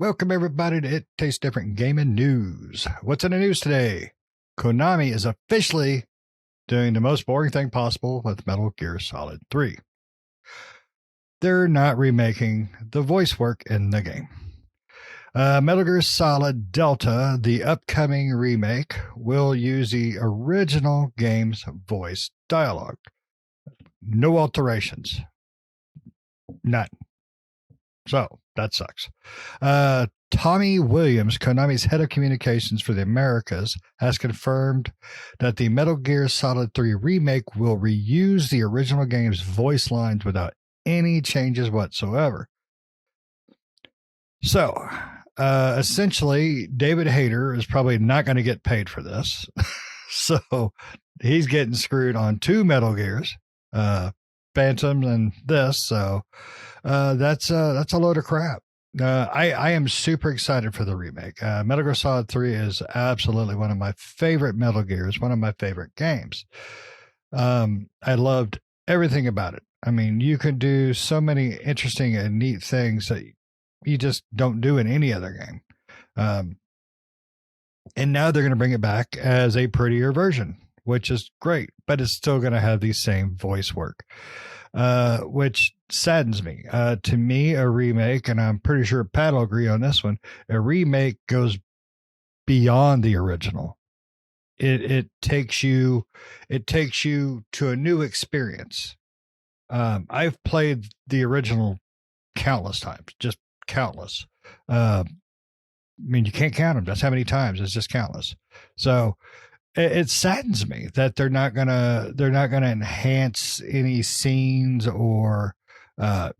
Welcome everybody to It Tastes Different Gaming News. What's in the news today? Konami is officially doing the most boring thing possible with Metal Gear Solid 3. They're not remaking the voice work in the game. Metal Gear Solid Delta, the upcoming remake, will use the original game's voice dialogue. No alterations. None. So that sucks. Tommy Williams, Konami's head of communications for the Americas, has confirmed that the Metal Gear Solid 3 remake will reuse the original game's voice lines without any changes whatsoever. So, essentially, David Hayter is probably not going to get paid for this. So, he's getting screwed on two Metal Gears, Phantom and this. So, that's a load of crap. I am super excited for the remake. Metal Gear Solid 3 is absolutely one of my favorite Metal Gears, one of my favorite games. I loved everything about it. I mean, you can do so many interesting and neat things that you just don't do in any other game. And now they're going to bring it back as a prettier version, which is great, but it's still going to have the same voice work, which saddens me. To me, a remake, and I'm pretty sure Pat will agree on this one, a remake goes beyond the original. It takes you to a new experience. I've played the original countless times, just countless. I mean, you can't count them. That's how many times. It's just countless. So it saddens me that they're not gonna enhance any scenes or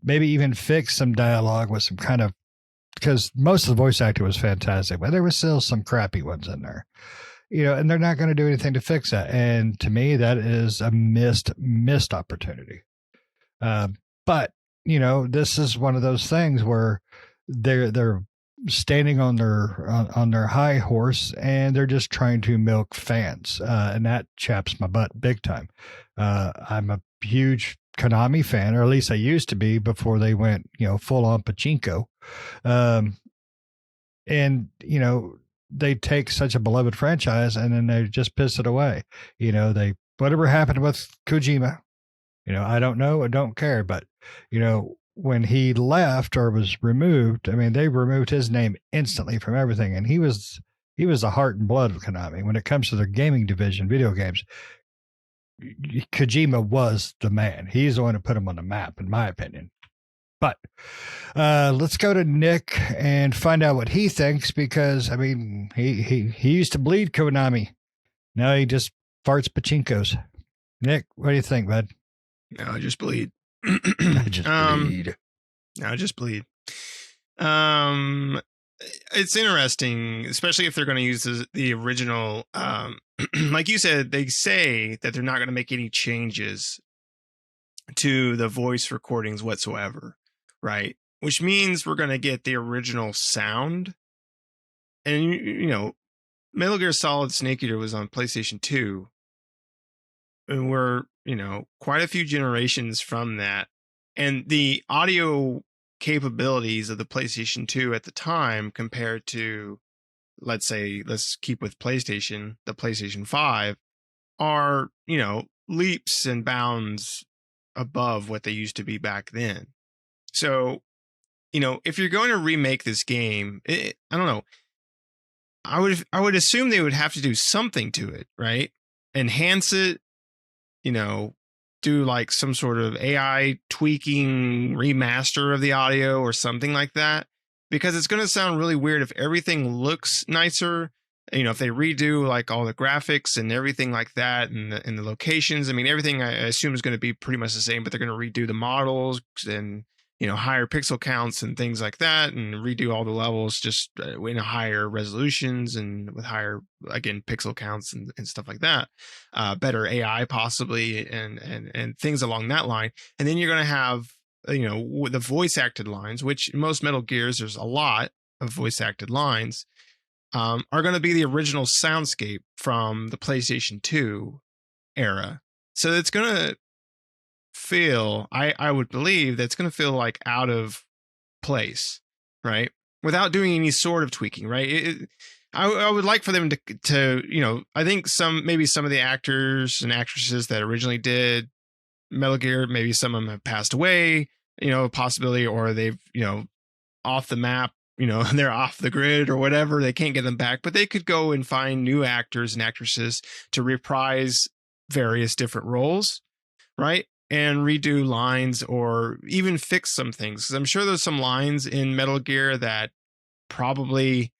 maybe even fix some dialogue with some kind of, because most of the voice acting was fantastic, but there was still some crappy ones in there, and they're not going to do anything to fix that. And to me, that is a missed opportunity. But this is one of those things where they're standing on their high horse and they're just trying to milk fans, and that chaps my butt big time. I'm a huge Konami fan, or at least I used to be before they went full on pachinko. And they take such a beloved franchise and then they just piss it away. They, whatever happened with Kojima, I don't know, I don't care, but when he left or was removed, I mean, they removed his name instantly from everything. And he was the heart and blood of Konami. When it comes to their gaming division, video games, Kojima was the man. He's the one who put him on the map, in my opinion. But let's go to Nick and find out what he thinks, because, I mean, he used to bleed Konami. Now he just farts pachinkos. Nick, what do you think, bud? No, just bleed. I just bleed. No, just bleed. It's interesting, especially if they're going to use the original. Like you said, they say that they're not going to make any changes to the voice recordings whatsoever, right? Which means we're going to get the original sound. And, Metal Gear Solid Snake Eater was on PlayStation 2. And we're, quite a few generations from that. And the audio capabilities of the PlayStation 2 at the time compared to, let's keep with PlayStation, the PlayStation 5, are, leaps and bounds above what they used to be back then. So, if you're going to remake this game, I don't know. I would assume they would have to do something to it, right? Enhance it, do like some sort of AI tweaking remaster of the audio or something like that, because it's going to sound really weird if everything looks nicer. If they redo like all the graphics and everything like that, and the locations, I mean, everything I assume is going to be pretty much the same, but they're going to redo the models and, higher pixel counts and things like that, and redo all the levels just in higher resolutions and with higher, again, pixel counts and stuff like that. Better AI possibly, and things along that line. And then you're going to have, the voice acted lines, which in most Metal Gears, there's a lot of voice acted lines, are going to be the original soundscape from the PlayStation 2 era. So it's going to feel, I would believe that's going to feel like out of place, right? without doing any sort of tweaking, right? I would like for them to I think maybe some of the actors and actresses that originally did Metal Gear, maybe some of them have passed away, a possibility, or they've, off the map, they're off the grid or whatever. They can't get them back, but they could go and find new actors and actresses to reprise various different roles, right? And redo lines or even fix some things. 'Cause I'm sure there's some lines in Metal Gear that probably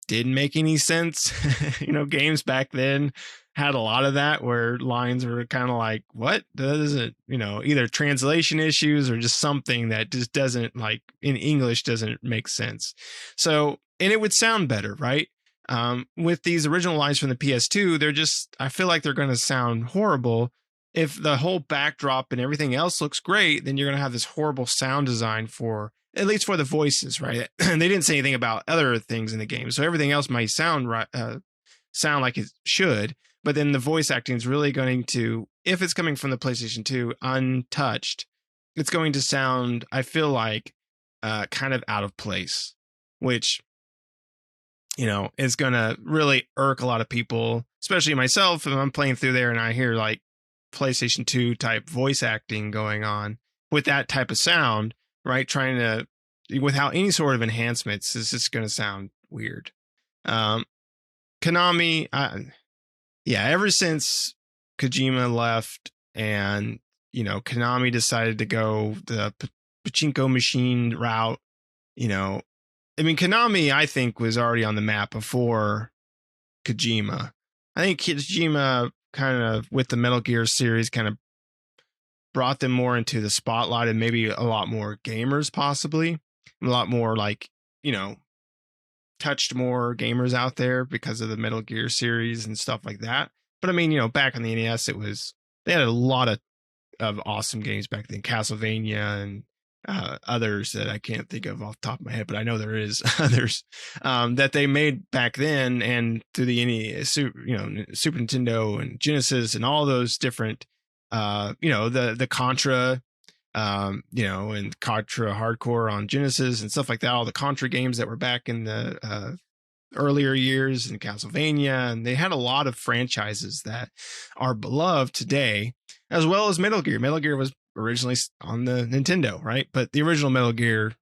didn't make any sense. Games back then had a lot of that where lines were kind of like, what? That isn't, either translation issues or just something that just doesn't, like, in English doesn't make sense. So, and it would sound better, right? With these original lines from the PS2, I feel like they're going to sound horrible. If the whole backdrop and everything else looks great, then you're going to have this horrible sound design at least for the voices, right? And they didn't say anything about other things in the game, so everything else might sound right, sound like it should. But then the voice acting is really going to, if it's coming from the PlayStation 2 untouched, it's going to sound, I feel like, kind of out of place, which, is going to really irk a lot of people, especially myself. If I'm playing through there and I hear like PlayStation 2 type voice acting going on with that type of sound, right? Trying to, without any sort of enhancements, it's just going to sound weird. Konami, ever since Kojima left and, Konami decided to go the pachinko machine route, Konami, I think, was already on the map before Kojima. I think Kojima kind of, with the Metal Gear series, kind of brought them more into the spotlight and maybe a lot more gamers, possibly a lot more like, touched more gamers out there because of the Metal Gear series and stuff like that. But back on the NES, they had a lot of awesome games back then, Castlevania and others that I can't think of off the top of my head, but I know there is others that they made back then, and through the NES, Super Nintendo and Genesis and all those different, the Contra, and Contra Hardcore on Genesis and stuff like that. All the Contra games that were back in the earlier years, and Castlevania, and they had a lot of franchises that are beloved today, as well as Metal Gear. Metal Gear was originally on the Nintendo, right? But the original Metal Gear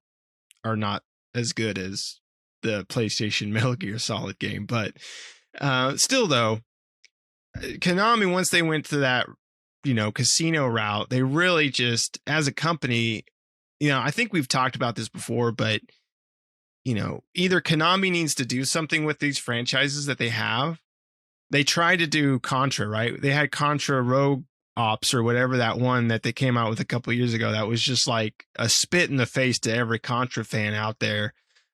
are not as good as the PlayStation Metal Gear Solid game. But still, though, Konami, once they went to that, casino route, they really just, as a company, I think we've talked about this before, but, either Konami needs to do something with these franchises that they have. They tried to do Contra, right? They had Contra Rogue Ops or whatever, that one that they came out with a couple of years ago. That was just like a spit in the face to every Contra fan out there,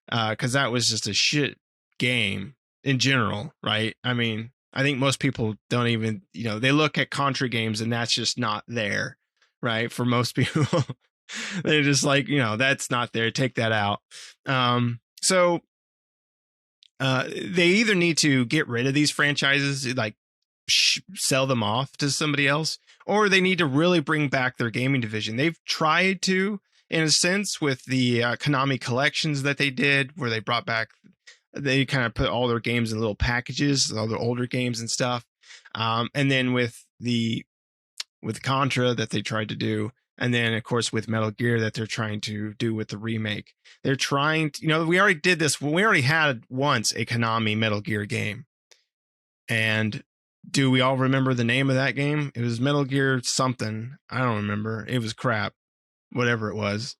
because that was just a shit game in general, right? I think most people don't even, they look at Contra games and that's just not there, right? For most people, they're just like, that's not there. Take that out. So they either need to get rid of these franchises, like sell them off to somebody else, or they need to really bring back their gaming division. They've tried to, in a sense, with the Konami collections that they did, where they brought back, they kind of put all their games in little packages, all their older games and stuff. And then with Contra that they tried to do, and then of course with Metal Gear that they're trying to do with the remake. They're trying to, we already did this. We already had once a Konami Metal Gear game. And do we all remember the name of that game? It was Metal Gear something. I don't remember. It was crap, whatever it was.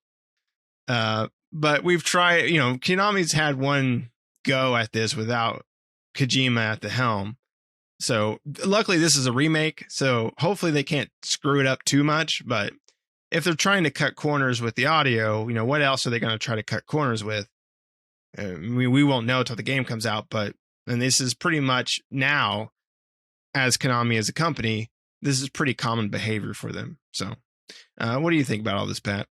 But we've tried, Konami's had one go at this without Kojima at the helm. So luckily this is a remake, so hopefully they can't screw it up too much. But if they're trying to cut corners with the audio, what else are they going to try to cut corners with? We won't know until the game comes out, and this is pretty much now, as Konami as a company, this is pretty common behavior for them. So what do you think about all this, Pat?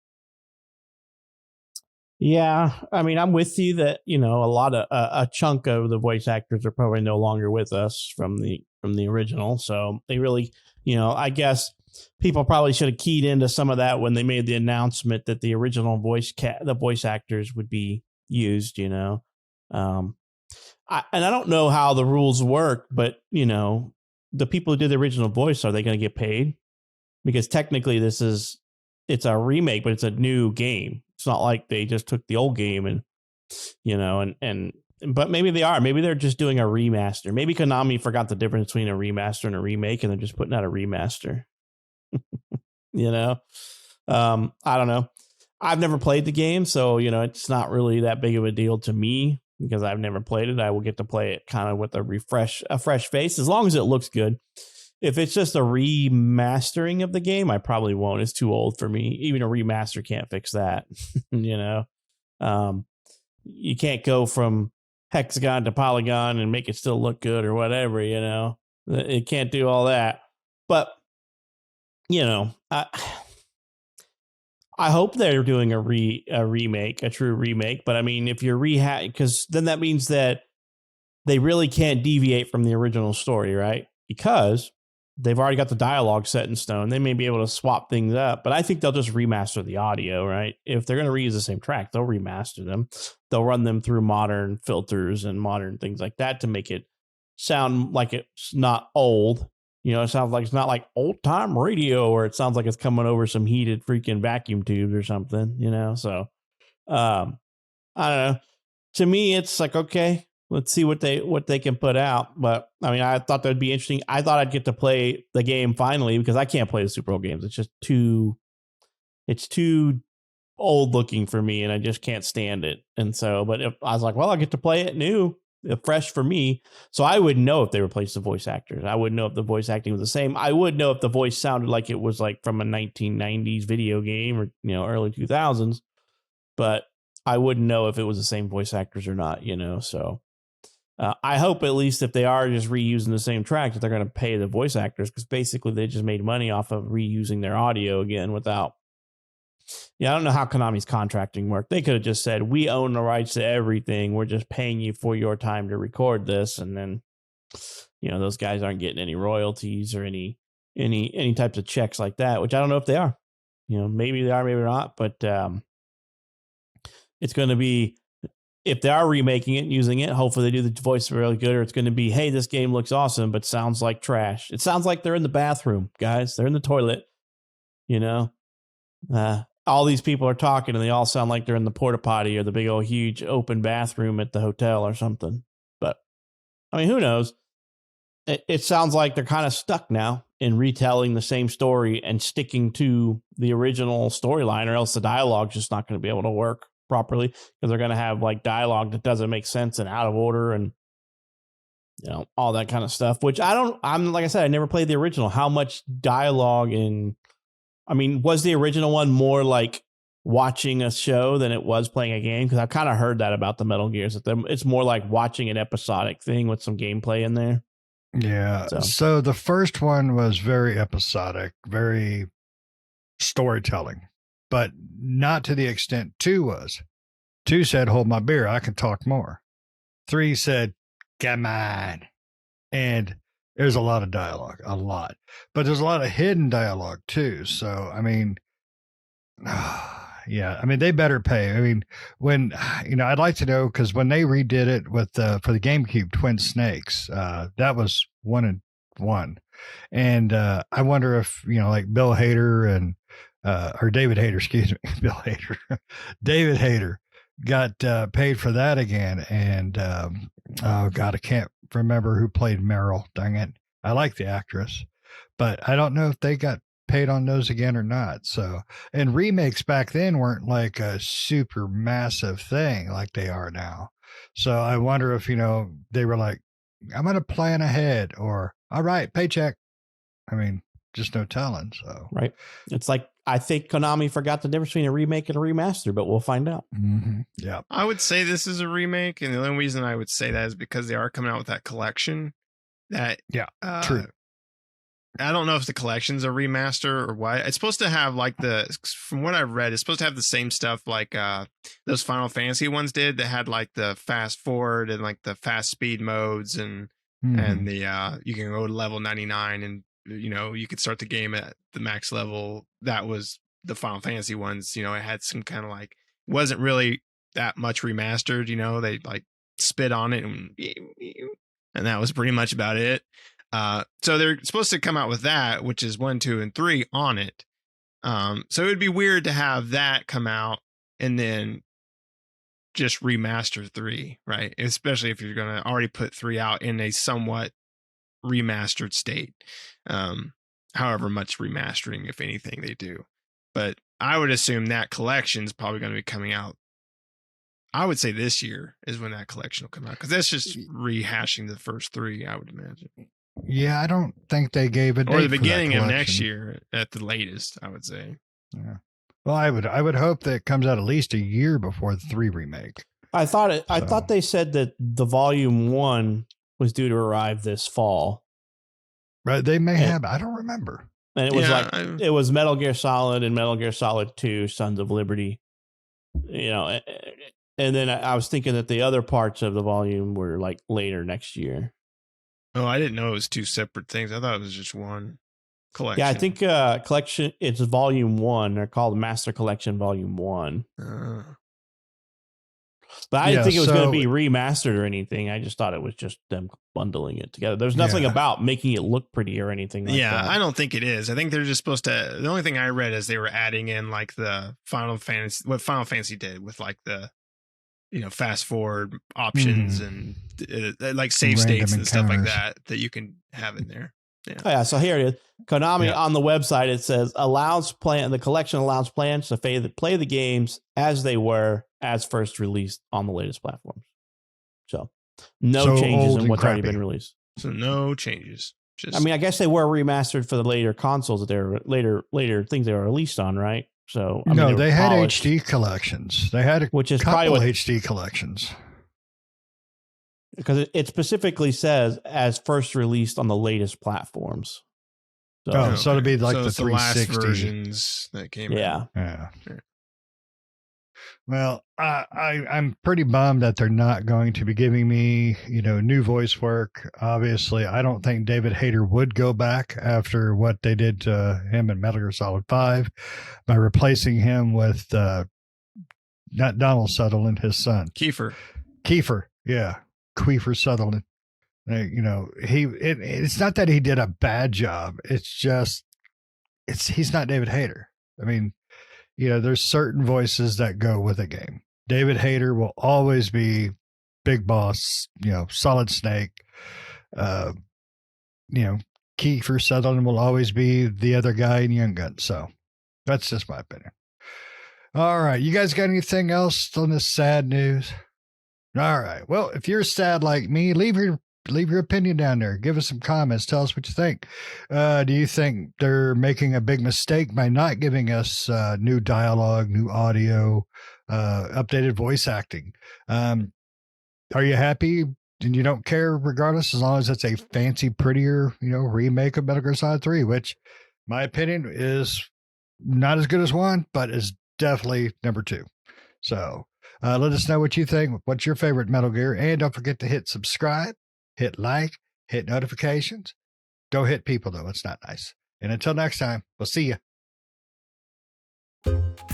Yeah, I'm with you that, a chunk of the voice actors are probably no longer with us from the original. So they really, I guess people probably should have keyed into some of that when they made the announcement that the original the voice actors would be, used, I don't know how the rules work, but the people who did the original voice, are they going to get paid? Because technically it's a remake, but it's a new game. It's not like they just took the old game and but maybe they are. Maybe they're just doing a remaster. Maybe Konami forgot the difference between a remaster and a remake, and they're just putting out a remaster. I don't know. I've never played the game, so it's not really that big of a deal to me because I've never played it. I will get to play it kind of with a fresh face, as long as it looks good. If it's just a remastering of the game, I probably won't. It's too old for me. Even a remaster can't fix that. You can't go from hexagon to polygon and make it still look good or whatever. It can't do all that. But I hope they're doing a remake, a true remake. But I mean, if you're because then that means that they really can't deviate from the original story, right? Because they've already got the dialogue set in stone. They may be able to swap things up, but I think they'll just remaster the audio, right? If they're going to reuse the same track, they'll remaster them. They'll run them through modern filters and modern things like that to make it sound like it's not old. It sounds like it's not like old time radio where it sounds like it's coming over some heated freaking vacuum tubes or something, So, I don't know. To me, it's like, okay, let's see what they can put out. But I mean, I thought that'd be interesting. I thought I'd get to play the game finally because I can't play the Super Bowl games. It's just too old looking for me, and I just can't stand it. And so, but if I was like, well, I'll get to play it new, fresh for me. So I would know if they replaced the voice actors. I would know if the voice acting was the same. I would know if the voice sounded like it was like from a 1990s video game or, early 2000s, but I wouldn't know if it was the same voice actors or not, so I hope at least if they are just reusing the same track that they're going to pay the voice actors because basically they just made money off of reusing their audio again without. Yeah, I don't know how Konami's contracting worked. They could have just said, we own the rights to everything. We're just paying you for your time to record this. And then, those guys aren't getting any royalties or any types of checks like that, which I don't know if they are. Maybe they are, maybe not. But it's going to be, if they are remaking it and using it, hopefully they do the voice really good, or it's going to be, hey, this game looks awesome, but sounds like trash. It sounds like they're in the bathroom, guys. They're in the toilet, all these people are talking and they all sound like they're in the porta potty or the big old huge open bathroom at the hotel or something. But I mean, who knows? It sounds like they're kind of stuck now in retelling the same story and sticking to the original storyline, or else the dialogue's just not going to be able to work properly because they're going to have like dialogue that doesn't make sense and out of order and all that kind of stuff, which I'm like I said, I never played the original. How much dialogue was the original one more like watching a show than it was playing a game? Because I've kind of heard that about the Metal Gears, that it's more like watching an episodic thing with some gameplay in there. Yeah. So the first one was very episodic, very storytelling, but not to the extent 2 was. 2 said, hold my beer, I can talk more. 3 said, come on. And there's a lot of dialogue, but there's a lot of hidden dialogue too. So, I mean, they better pay. I mean, when, I'd like to know, because when they redid it with, for the GameCube, Twin Snakes, that was 1 and 1. And I wonder if, like Bill Hader and, or David Hader, excuse me, Bill Hader, David Hader got paid for that again. And, oh God, I can't remember who played Meryl. Dang it. I like the actress, but I don't know if they got paid on those again or not. So, and remakes back then weren't like a super massive thing like they are now. So I wonder if, they were like, I'm going to plan ahead, or, all right, paycheck. I mean, just no telling. So, right. It's like, I think Konami forgot the difference between a remake and a remaster, but we'll find out. Mm-hmm. Yeah. I would say this is a remake. And the only reason I would say that is because they are coming out with that collection that, true. I don't know if the collection's a remaster or what. It's supposed to have like from what I've read, it's supposed to have the same stuff like those Final Fantasy ones did that had like the fast forward and like the fast speed modes and the you can go to level 99 and you could start the game at the max level. That was the Final Fantasy ones. It had some kind of like, wasn't really that much remastered. You know, they like spit on it and that was pretty much about it. So they're supposed to come out with that, which is 1, 2, and 3 on it. So it would be weird to have that come out and then just remaster 3, right? Especially if you're going to already put 3 out in a somewhat remastered state. However much remastering, if anything, they do. But I would assume that collection is probably going to be coming out. I would say this year is when that collection will come out, because that's just rehashing the first 3, I would imagine. Yeah, I don't think they gave a date Or the for that beginning of collection. next year at the latest, I would say. Yeah. Well, I would hope that it comes out at least a year before the 3 remake. I thought they said that the volume 1 was due to arrive this fall. Right? They may have. I don't remember. And it was it was Metal Gear Solid and Metal Gear Solid 2, Sons of Liberty. You know, and then I was thinking that the other parts of the volume were like later next year. Oh, I didn't know it was 2 separate things. I thought it was just one collection. Yeah, I think collection. It's volume 1. They're called Master Collection Volume 1. But I didn't think it was going to be remastered or anything. I just thought it was just them bundling it together. There's nothing about making it look pretty or anything like that. Yeah, I don't think it is. I think they're just supposed to. The only thing I read is they were adding in like the Final Fantasy, what Final Fantasy did with like the, fast forward options and like save states and stuff like that you can have in there. Yeah. Oh, yeah. So here it is. Konami on the website, it says the collection allows players to play the games as they were as first released on the latest platforms. So no changes in what's already been released. So no changes. I mean, I guess they were remastered for the later consoles that they were later things they were released on, right? So they had HD collections. They had which is couple HD collections. Because it specifically says as first released on the latest platforms. So it'll be like the 360 last versions that came out. Yeah. Well, I'm pretty bummed that they're not going to be giving me, new voice work. Obviously, I don't think David Hayter would go back after what they did to him in Metal Gear Solid 5 by replacing him with not Donald Sutherland, his son. Kiefer, yeah. Kiefer Sutherland. It's not that he did a bad job. It's just he's not David Hayter. I mean, there's certain voices that go with a game. David Hayter will always be Big Boss, Solid Snake. Kiefer Sutherland will always be the other guy in Young Guns. So that's just my opinion. All right. You guys got anything else on this sad news? All right. Well, if you're sad like me, leave your opinion down there. Give us some comments. Tell us what you think. Do you think they're making a big mistake by not giving us new dialogue, new audio, updated voice acting? Are you happy and you don't care regardless, as long as it's a fancy, prettier, remake of Metal Gear Solid 3, which my opinion is not as good as 1, but is definitely number 2. So let us know what you think. What's your favorite Metal Gear? And don't forget to hit subscribe, hit like, hit notifications. Don't hit people, though. It's not nice. And until next time, we'll see you.